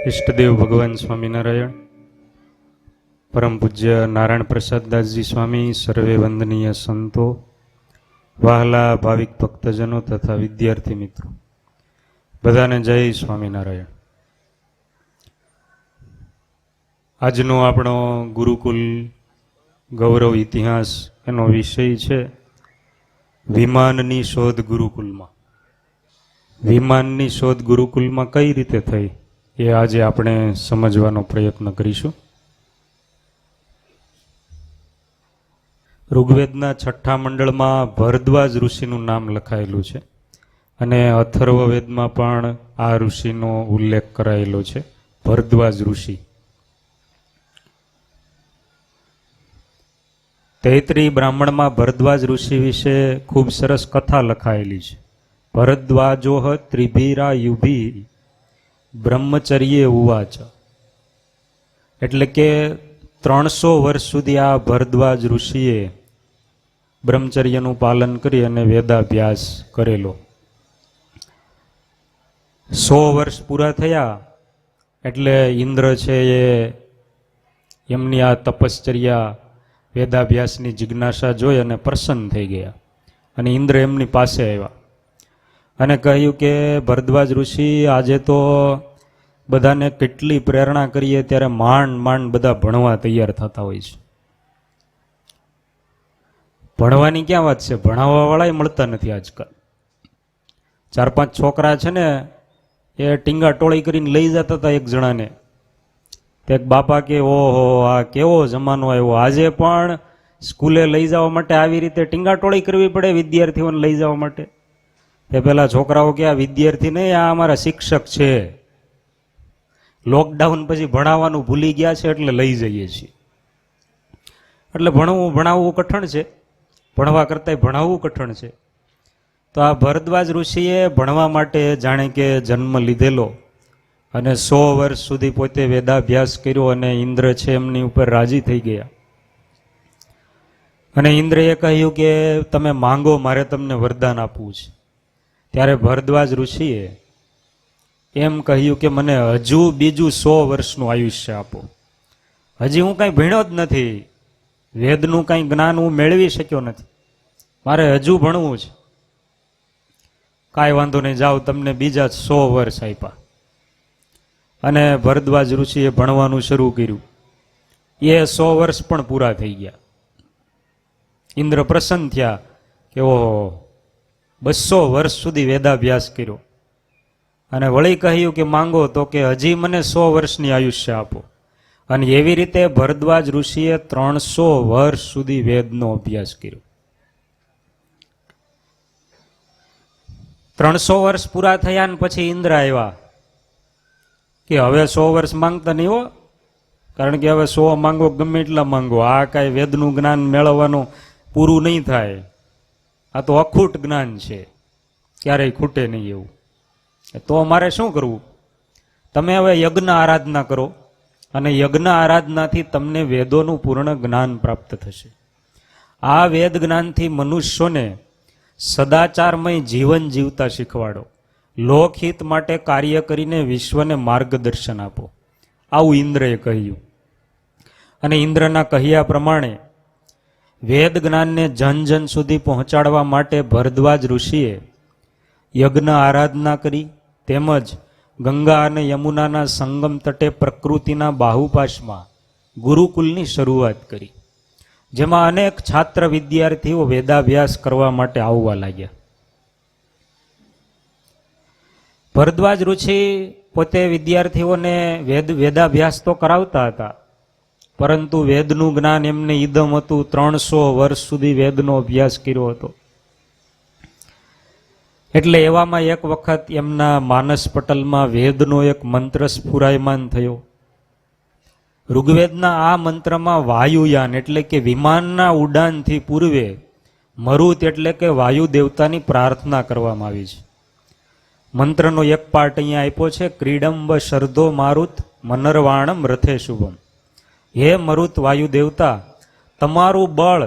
ઈષ્ટદેવ ભગવાન સ્વામિનારાયણ, પરમ પૂજ્ય નારાયણ પ્રસાદ દાસજી સ્વામી, સર્વે વંદનીય સંતો, વહાલા ભાવિક ભક્તજનો તથા વિદ્યાર્થી મિત્રો, બધાને જય સ્વામિનારાયણ. આજનો આપણો ગુરુકુલ ગૌરવ ઇતિહાસ એનો વિષય છે વિમાનની શોધ ગુરુકુલમાં. વિમાનની શોધ ગુરુકુલમાં કઈ રીતે થઈ એ આજે આપણે સમજવાનો પ્રયત્ન કરીશું. ઋગ્વેદના 6ઠ્ઠા મંડળમાં ભરદ્વાજ ઋષિનું નામ લખાયેલું છે અને અથર્વવેદમાં પણ આ ઋષિનો ઉલ્લેખ કરાયેલો છે, ભરદ્વાજ ઋષિ. તૈત્રીય બ્રાહ્મણમાં ભરદ્વાજ ઋષિ વિશે ખૂબ સરસ કથા લખાયેલી છે. ભરદ્વાજોહ ત્રિભીરા યુભી બ્રહ્મચર્યે ઉવાચ. એટલે કે 300 વર્ષ સુધી આ ભરદ્વાજ ઋષિએ બ્રહ્મચર્યનું પાલન કરી અને વેદાભ્યાસ કરેલો. 100 વર્ષ પૂરા થયા એટલે ઇન્દ્ર છે એ એમની આ તપશ્ચર્યા વેદાભ્યાસની જિજ્ઞાસા જોઈ અને પ્રસન્ન થઈ ગયા અને ઇન્દ્ર એમની પાસે આવ્યા અને કહ્યું કે ભરદ્વાજ ઋષિ, આજે તો બધાને કેટલી પ્રેરણા કરીએ ત્યારે માંડ બધા ભણવા તૈયાર થતા હોય છે. ભણવાની ક્યાં વાત છે, ભણાવવાવાળા મળતા નથી આજકાલ. 4-5 છોકરા છે ને એ ટીંગા ટોળી કરીને લઈ જતા હતા એક જણાને. એક બાપા કે ઓહો, આ કેવો જમાનો આવ્યો, આજે પણ સ્કૂલે લઈ જવા માટે આવી રીતે ટીંગા ટોળી કરવી પડે વિદ્યાર્થીઓને લઈ જવા માટે. એ પેલા છોકરાઓ કે આ વિદ્યાર્થી નહીં, આ અમારા શિક્ષક છે, લોકડાઉન પછી ભણાવવાનું ભૂલી ગયા છે એટલે લઈ જઈએ છીએ. એટલે ભણાવવું કઠણ છે, ભણવા કરતાં ભણાવવું કઠણ છે. તો આ ભરદ્વાજ ઋષિએ ભણવા માટે જાણે કે જન્મ લીધેલો અને 100 વર્ષ સુધી પોતે વેદાભ્યાસ કર્યો અને ઇન્દ્ર છે એમની ઉપર રાજી થઈ ગયા. અને ઇન્દ્રએ કહ્યું કે તમે માંગો, મારે તમને વરદાન આપવું છે. ત્યારે ભરદ્વાજ ઋષિએ એમ કહ્યું કે મને હજુ બીજું 100 વર્ષનું આયુષ્ય આપો. હજી હું કાંઈ ભણ્યો જ નથી, વેદનું કાંઈ જ્ઞાન હું મેળવી શક્યો નથી, મારે હજુ ભણવું છે. કાંઈ વાંધો નહીં, જાઓ, તમને બીજા 100 વર્ષ આપ્યા. અને ભરદ્વાજ ઋષિએ ભણવાનું શરૂ કર્યું. એ 100 વર્ષ પણ પૂરા થઈ ગયા. ઇન્દ્ર પ્રસન્ન થયા કે ઓહો, 200 વર્ષ સુધી વેદાભ્યાસ કર્યો. અને વળી કહ્યું કે માંગો, તો કે હજી મને 100 વર્ષની આયુષ્ય આપો. અને એવી રીતે ભરદ્વાજ ઋષિએ 300 વર્ષ સુધી વેદનો અભ્યાસ કર્યો. 300 વર્ષ પૂરા થયા ને પછી ઇન્દ્ર આવ્યા કે હવે 100 વર્ષ માંગતા નહીં હો, કારણ કે હવે 100 માંગો, ગમે એટલા માંગો, આ કાંઈ વેદનું જ્ઞાન મેળવવાનું પૂરું નહીં થાય. આ તો અખૂટ જ્ઞાન છે, ક્યારેય ખૂટે નહીં એવું. તો મારે શું કરવું? તમે હવે યજ્ઞ આરાધના કરો અને યજ્ઞ આરાધનાથી તમને વેદોનું પૂર્ણ જ્ઞાન પ્રાપ્ત થશે. આ વેદ જ્ઞાનથી મનુષ્યોને સદાચારમય જીવન જીવતા શીખવાડો, લોકહિત માટે કાર્ય કરીને વિશ્વને માર્ગદર્શન આપો. આવું ઇન્દ્રએ કહ્યું. અને ઇન્દ્રના કહ્યા પ્રમાણે વેદ જ્ઞાનને જન સુધી પહોંચાડવા માટે ભરદ્વાજ ઋષિએ યજ્ઞ આરાધના કરી, તેમજ ગંગા અને યમુનાના સંગમ તટે પ્રકૃતિના બાહુપાશમાં ગુરુકુલની શરૂઆત કરી, જેમાં અનેક છાત્ર વિદ્યાર્થીઓ વેદાભ્યાસ કરવા માટે આવવા લાગ્યા. ભરદ્વાજ ઋષિ પોતે વિદ્યાર્થીઓને વેદાભ્યાસ તો કરાવતા હતા, પરંતુ વેદનું જ્ઞાન એમને ઈદમ હતું. 300 વર્ષ સુધી વેદનો અભ્યાસ કર્યો હતો. એટલે એવામાં એક વખત એમના માનસ પટલમાં વેદનો એક મંત્ર સ્ફુરાયમાન થયો. ઋગ્વેદના આ મંત્રમાં વાયુયાન એટલે કે વિમાનના ઉડાનથી પૂર્વે મરુત એટલે કે વાયુ દેવતાની પ્રાર્થના કરવામાં આવી છે. મંત્રનો એક પાર્ટ અહીંયા આપ્યો છે, ક્રીડંબ શરદો મારુત મનરવાણમ રથે શુભમ. હે મરુત વાયુ દેવતા, તમારું બળ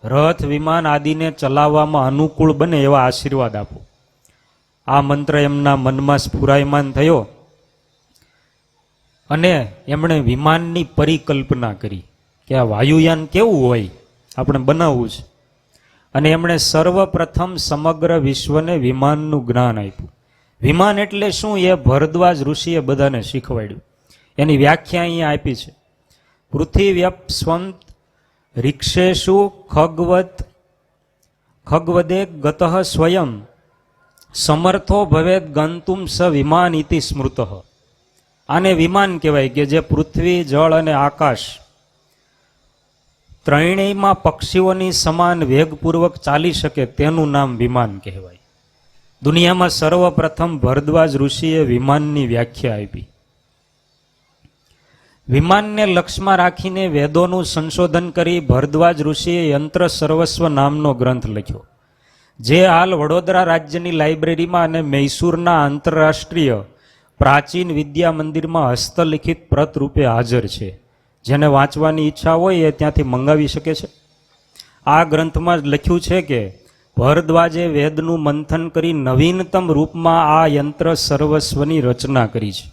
રથ વિમાન આદિને ચલાવવામાં અનુકૂળ બને એવા આશીર્વાદ આપો. આ મંત્ર એમના મનમાં સ્ફુરાયમાન થયો અને એમણે વિમાનની પરિકલ્પના કરી કે આ વાયુયાન કેવું હોય, આપણે બનાવવું છે. અને એમણે સર્વપ્રથમ સમગ્ર વિશ્વને વિમાનનું જ્ઞાન આપ્યું. વિમાન એટલે શું એ ભરદ્વાજ ઋષિએ બધાને શીખવાડ્યું. એની વ્યાખ્યા અહીંયા આપી છે. પૃથ્વીવ્યપ સ્વંત રિક્ષેશુ ખગવદે ગતઃ સ્વયં સમર્થો ભવેદ ગંતુમ સ વિમાન ઇતિ સ્મૃત. આને વિમાન કહેવાય કે જે પૃથ્વી, જળ અને આકાશ ત્રણેયમાં પક્ષીઓની સમાન વેગપૂર્વક ચાલી શકે તેનું નામ વિમાન કહેવાય. દુનિયામાં સર્વપ્રથમ ભરદ્વાજ ઋષિએ વિમાનની વ્યાખ્યા આપી. વિમાનને લક્ષ્યમાં રાખીને વેદોનું સંશોધન કરી ભરદ્વાજ ઋષિએ યંત્ર સર્વસ્વ નામનો ગ્રંથ લખ્યો, જે હાલ વડોદરા રાજ્યની લાઇબ્રેરીમાં અને મૈસૂરના આંતરરાષ્ટ્રીય પ્રાચીન વિદ્યા મંદિરમાં હસ્તલિખિત પ્રત રૂપે હાજર છે. જેને વાંચવાની ઈચ્છા હોય એ ત્યાંથી મંગાવી શકે છે. આ ગ્રંથમાં લખ્યું છે કે ભરદ્વાજે વેદનું મંથન કરી નવીનતમ રૂપમાં આ યંત્ર સર્વસ્વની રચના કરી છે.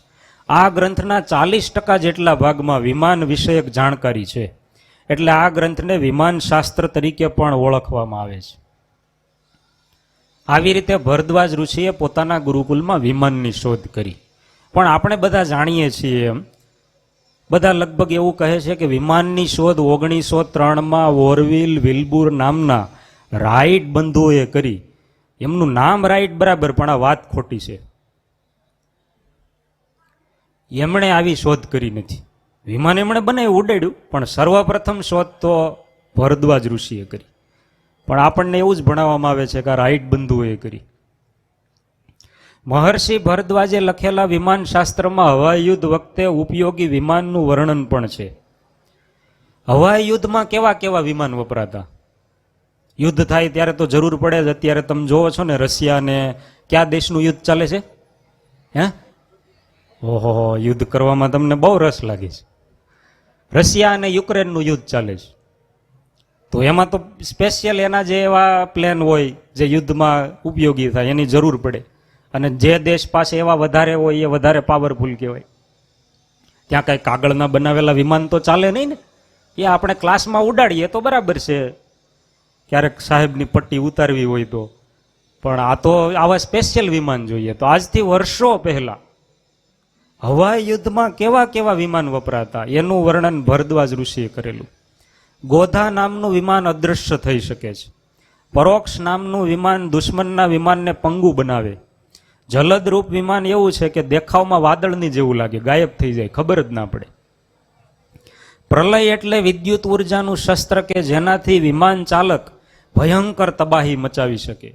આ ગ્રંથના 40% જેટલા ભાગમાં વિમાન વિષયક જાણકારી છે. એટલે આ ગ્રંથને વિમાન શાસ્ત્ર તરીકે પણ ઓળખવામાં આવે છે. આવી રીતે ભરદ્વાજ ઋષિએ પોતાના ગુરુકુલમાં વિમાનની શોધ કરી. પણ આપણે બધા જાણીએ છીએ એમ, બધા લગભગ એવું કહે છે કે વિમાનની શોધ 1903માં વોરવિલ વિલ્બુર નામના રાઇટ બંધુઓએ કરી. એમનું નામ રાઇટ બરાબર, પણ આ વાત ખોટી છે. એમણે આવી શોધ કરી નથી. વિમાન એમણે બનાવ્યું, ઉડાડ્યું, પણ સર્વપ્રથમ શોધ તો ભરદ્વાજ ઋષિએ કરી. પણ આપણને એવું જ ભણાવવામાં આવે છે કે આ રાઇટ બંધુઓએ કરી. મહર્ષિ ભરદ્વાજે લખેલા વિમાન શાસ્ત્રમાં હવાઈ યુદ્ધ વખતે ઉપયોગી વિમાનનું વર્ણન પણ છે. હવાઈ યુદ્ધમાં કેવા કેવા વિમાન વપરાતા? યુદ્ધ થાય ત્યારે તો જરૂર પડે જ. અત્યારે તમે જોવો છો ને, રશિયા ને કયા દેશનું યુદ્ધ ચાલે છે? હે, ઓહો, યુદ્ધ કરવામાં તમને બહુ રસ લાગે છે. રશિયા અને યુક્રેનનું યુદ્ધ ચાલે છે. તો એમાં તો સ્પેશિયલ એના જે એવા પ્લેન હોય જે યુદ્ધમાં ઉપયોગી થાય, એની જરૂર પડે. અને જે દેશ પાસે એવા વધારે હોય એ વધારે પાવરફુલ કહેવાય. ત્યાં કાંઈ કાગળના બનાવેલા વિમાન તો ચાલે નહીં ને. એ આપણે ક્લાસમાં ઉડાડીએ તો બરાબર છે, ક્યારેક સાહેબની પટ્ટી ઉતારવી હોય તો. પણ આ તો આવા સ્પેશિયલ વિમાન જોઈએ. તો આજથી વર્ષો પહેલા હવાઈ યુદ્ધમાં કેવા કેવા વિમાન વપરાતા એનું વર્ણન ભરદ્વાજ ઋષિએ કરેલું. ગોધા નામનું વિમાન અદૃશ્ય થઈ શકે છે. પરોક્ષ નામનું વિમાન દુશ્મનના વિમાનને પંગુ બનાવે. જલદરૂપ વિમાન એવું છે કે દેખાવમાં વાદળની જેવું લાગે, ગાયબ થઈ જાય, ખબર જ ના પડે. પ્રલય એટલે વિદ્યુત ઉર્જાનું શસ્ત્ર કે જેનાથી વિમાન ચાલક ભયંકર તબાહી મચાવી શકે.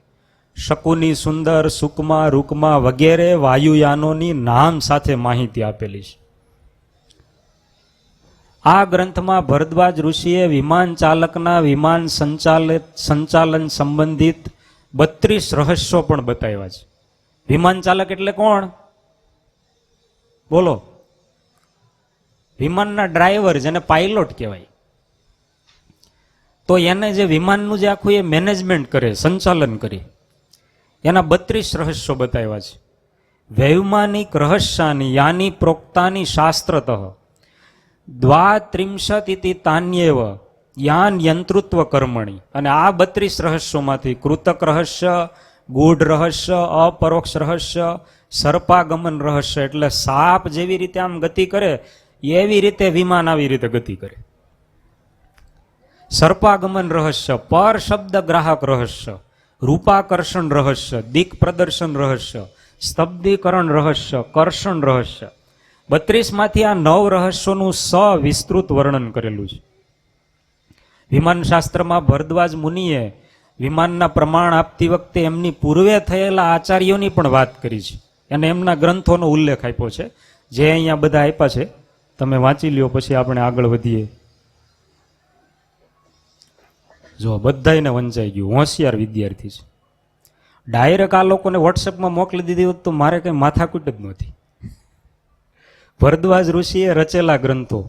શકુની, સુંદર, સુકમા, રૂકમા વગેરે વાયુયાનોની નામ સાથે માહિતી આપેલી છે. આ ગ્રંથમાં ભરદ્વાજ ઋષિએ વિમાન ચાલકના વિમાન સંચાલન સંબંધિત 32 રહસ્યો પણ બતાવ્યા છે. વિમાન ચાલક એટલે કોણ? બોલો. વિમાનના ડ્રાઈવર, જેને પાયલોટ કહેવાય. તો એને જે વિમાનનું જે આખું એ મેનેજમેન્ટ કરે, સંચાલન કરે, એના 32 રહસ્યો બતાવ્યા છે. વૈમાનિક રહસ્યાની યાની પ્રોક્તાની શાસ્ત્રતઃ 32 ઇતિ તાન્યેવ યાન યંતૃત્વ કર્મણી. અને આ 32 રહસ્યોમાંથી કૃતક રહસ્ય, ગૂઢ રહસ્ય, અપરોક્ષ રહસ્ય, સર્પાગમન રહસ્ય, એટલે સાપ જેવી રીતે આમ ગતિ કરે એવી રીતે વિમાન આવી રીતે ગતિ કરે. સર્પાગમન રહસ્ય, પર શબ્દ ગ્રાહક રહસ્ય, રૂપાકર્ષણ રહસ્ય, દિક પ્રદર્શન રહસ્ય, સ્તબ્ધીકરણ રહસ્ય, કર્ષણ રહસ્ય. 32માંથી આ 9 રહસ્યોનું સવિસ્તૃત વર્ણન કરેલું છે. વિમાન શાસ્ત્રમાં ભરદ્વાજ મુનિએ વિમાનના પ્રમાણ આપતી વખતે એમની પૂર્વે થયેલા આચાર્યોની પણ વાત કરી છે અને એમના ગ્રંથોનો ઉલ્લેખ આપ્યો છે, જે અહીંયા બધા આપ્યા છે. તમે વાંચી લ્યો, પછી આપણે આગળ વધીએ. જો બધાને વંચાઈ ગયું, હોશિયાર વિદ્યાર્થી છે. ડાયરેક્ટ આ લોકોને વોટ્સએપમાં મોકલી દીધી હોત તો મારે કંઈ માથાકૂટ જ નહોતી. ભરદ્વાજ ઋષિએ રચેલા ગ્રંથો: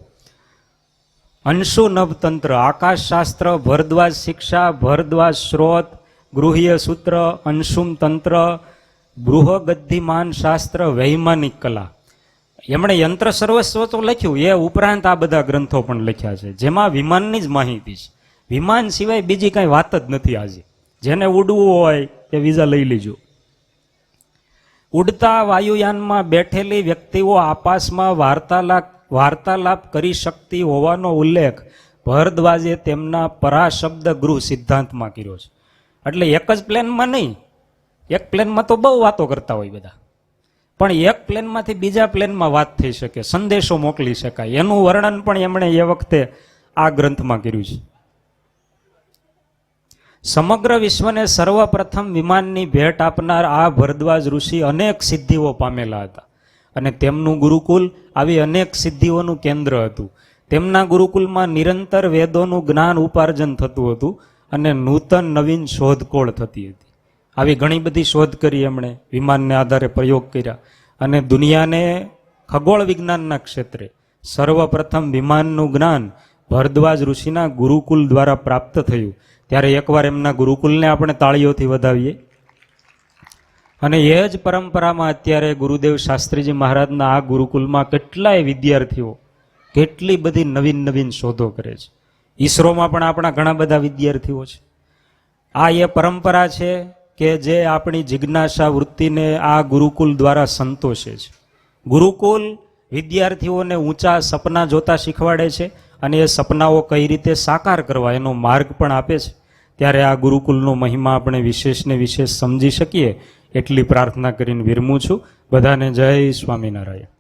અંશુ નભતંત્ર, આકાશશાસ્ત્ર, ભરદ્વાજ શિક્ષા, ભરદ્વાજ શ્રોત, ગૃહ્ય સૂત્ર, અંશુમ તંત્ર, બૃહગદ્ધિમાન શાસ્ત્ર, વૈમાનિક કલા. એમણે યંત્ર સર્વસ્વ તો લખ્યું, એ ઉપરાંત આ બધા ગ્રંથો પણ લખ્યા છે, જેમાં વિમાનની જ માહિતી છે. વિમાન સિવાય બીજી કાંઈ વાત જ નથી આજે. જેને ઉડવું હોય તે વિઝા લઈ લીજો. ઉડતા વાયુયાનમાં બેઠેલી વ્યક્તિઓ આકાશમાં વાર્તાલાપ કરી શકતી હોવાનો ઉલ્લેખ ભરદ્વાજે તેમના પરાશબ્દ ગૃહ સિદ્ધાંતમાં કર્યો છે. એટલે એક જ પ્લેનમાં નહીં, એક પ્લેનમાં તો બહુ વાતો કરતા હોય બધા, પણ એક પ્લેનમાંથી બીજા પ્લેનમાં વાત થઈ શકે, સંદેશો મોકલી શકાય, એનું વર્ણન પણ એમણે એ વખતે આ ગ્રંથમાં કર્યું છે. સમગ્ર વિશ્વને સર્વપ્રથમ વિમાનની ભેટ આપનાર આ ભરદ્વાજ ઋષિ અનેક સિદ્ધિઓ પામેલા હતા અને તેમનું ગુરુકુલ આવી અનેક સિદ્ધિઓનું કેન્દ્ર હતું. તેમના ગુરુકુલમાં નિરંતર વેદોનું જ્ઞાન ઉપાર્જન થતું હતું અને નૂતન નવીન શોધખોળ થતી હતી. આવી ઘણી બધી શોધ કરી એમણે, વિમાનને આધારે પ્રયોગ કર્યા અને દુનિયાને ખગોળ વિજ્ઞાનના ક્ષેત્રે સર્વપ્રથમ વિમાનનું જ્ઞાન ભરદ્વાજ ઋષિના ગુરુકુલ દ્વારા પ્રાપ્ત થયું. ત્યારે એકવાર એમના ગુરુકુલને આપણે તાળીઓથી વધાવીએ. અને એ જ પરંપરામાં અત્યારે ગુરુદેવ શાસ્ત્રીજી મહારાજના આ ગુરુકુલમાં કેટલાય વિદ્યાર્થીઓ કેટલી બધી નવીન નવીન શોધો કરે છે. ઈસરોમાં પણ આપણા ઘણા બધા વિદ્યાર્થીઓ છે. આ એ પરંપરા છે કે જે આપણી જિજ્ઞાસા વૃત્તિને આ ગુરુકુલ દ્વારા સંતોષે છે. ગુરુકુલ વિદ્યાર્થીઓને ઊંચા સપના જોતા શીખવાડે છે અને એ સપનાઓ કઈ રીતે સાકાર કરવા એનો માર્ગ પણ આપે છે. ત્યારે આ ગુરુકુલનો મહિમા આપણે વિશેષને વિશેષ સમજી શકીએ એટલી પ્રાર્થના કરીને વિરમું છું. બધાને જય સ્વામિનારાયણ.